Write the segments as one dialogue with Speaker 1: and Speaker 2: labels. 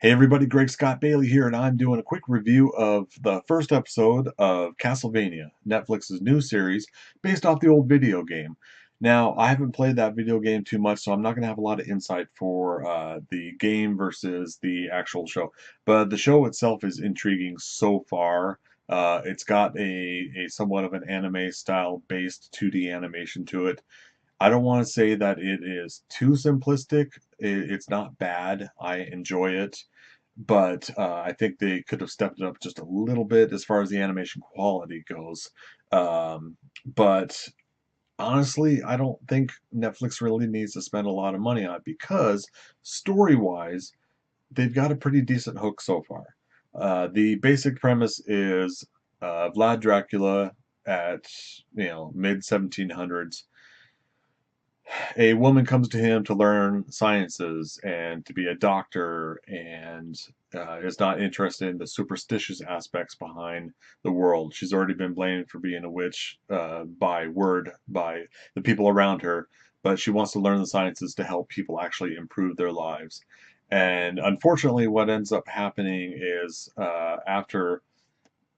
Speaker 1: Hey everybody, Greg Scott Bailey here, and I'm doing a quick review of the first episode of Castlevania, Netflix's new series based off the old video game. Now, I haven't played that video game too much, so I'm not going to have a lot of insight for the game versus the actual show. But the show itself is intriguing so far. It's got a somewhat of an anime style based 2D animation to it. I don't want to say that it is too simplistic. It's not bad. I enjoy it, but I think they could have stepped it up just a little bit as far as the animation quality goes. But honestly, I don't think Netflix really needs to spend a lot of money on it because story-wise, they've got a pretty decent hook so far. The basic premise is Vlad Dracula at mid 1700s. A woman comes to him to learn sciences and to be a doctor, and is not interested in the superstitious aspects behind the world. She's already been blamed for being a witch by the people around her, but she wants to learn the sciences to help people actually improve their lives. And unfortunately, what ends up happening is after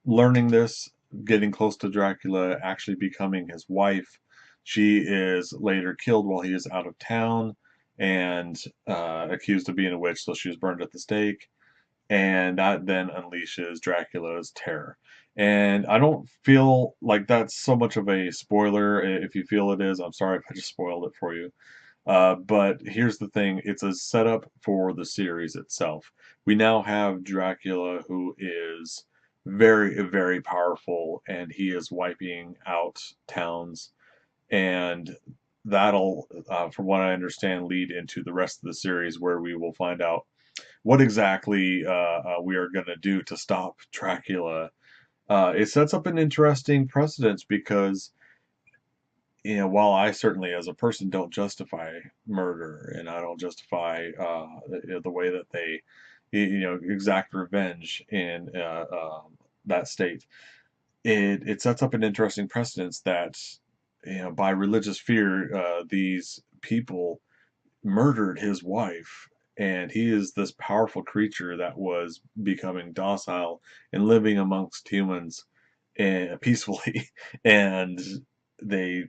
Speaker 1: learning this, getting close to Dracula, actually becoming his wife. She is later killed while he is out of town and accused of being a witch, so she was burned at the stake. And that then unleashes Dracula's terror. And I don't feel like that's so much of a spoiler. If you feel it is, I'm sorry if I just spoiled it for you. But here's the thing, it's a setup for the series itself. We now have Dracula, who is very, very powerful, and he is wiping out towns. And that'll, from what I understand, lead into the rest of the series where we will find out what exactly we are going to do to stop Dracula. It sets up an interesting precedence because while I certainly, as a person, don't justify murder and I don't justify the way that they, exact revenge in that state, it sets up an interesting precedence that, by religious fear, these people murdered his wife, and he is this powerful creature that was becoming docile and living amongst humans and peacefully, and they,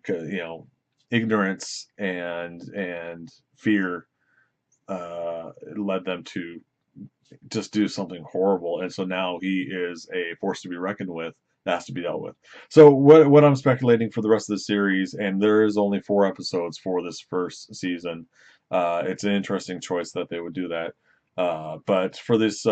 Speaker 1: ignorance and fear led them to just do something horrible, and so now he is a force to be reckoned with that has to be dealt with. So what I'm speculating for the rest of the series, and there is only 4 episodes for this first season. It's an interesting choice that they would do that. But for these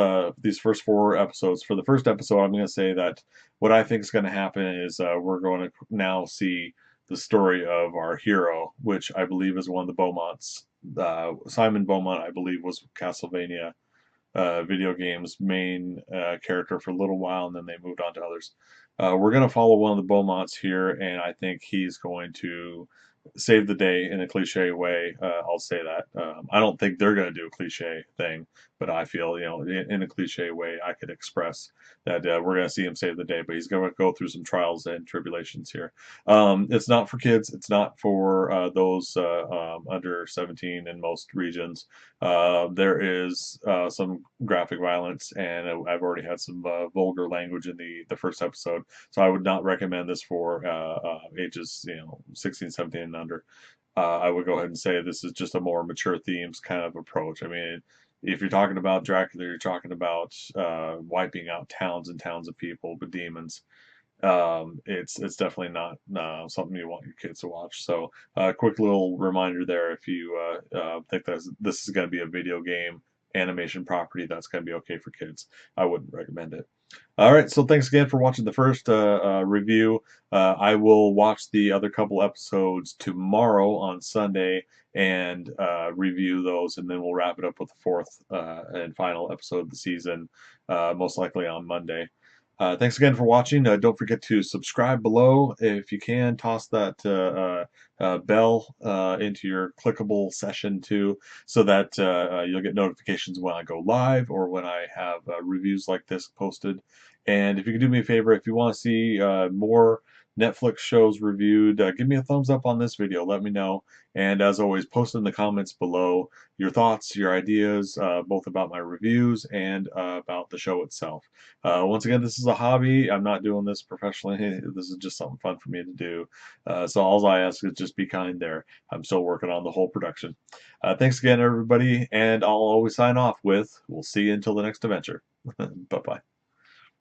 Speaker 1: first 4 episodes, for the first episode, I'm going to say that what I think is going to happen is we're going to now see the story of our hero, which I believe is one of the Beaumonts. Simon Beaumont, I believe, was Castlevania video games main character for a little while, and then they moved on to others. We're going to follow one of the Beaumonts here, and I think he's going to save the day in a cliche way. I'll say that. I don't think they're going to do a cliche thing, but I feel, in a cliche way, I could express that we're going to see him save the day, but he's going to go through some trials and tribulations here. It's not for kids. It's not for those under 17 in most regions. There is some graphic violence, and I've already had some vulgar language in the first episode, so I would not recommend this for ages 16, 17, and under. I would go ahead and say this is just a more mature themes kind of approach. I mean, if you're talking about Dracula, you're talking about wiping out towns and towns of people with demons. It's definitely not something you want your kids to watch. So, quick little reminder there: if you think that this is going to be a video game animation property that's going to be okay for kids, I wouldn't recommend it. All right, so thanks again for watching the first review. I will watch the other couple episodes tomorrow on Sunday and review those, and then we'll wrap it up with the fourth and final episode of the season, most likely on Monday. Thanks again for watching. Don't forget to subscribe below. If you can, toss that bell into your clickable session too, so that you'll get notifications when I go live or when I have reviews like this posted. And if you can do me a favor, if you want to see more Netflix shows reviewed, give me a thumbs up on this video. Let me know. And as always, post in the comments below your thoughts, your ideas, both about my reviews and about the show itself. Once again, this is a hobby. I'm not doing this professionally. This is just something fun for me to do. So all I ask is just be kind there. I'm still working on the whole production. Thanks again, everybody, and I'll always sign off with, we'll see you until the next adventure. Bye-bye.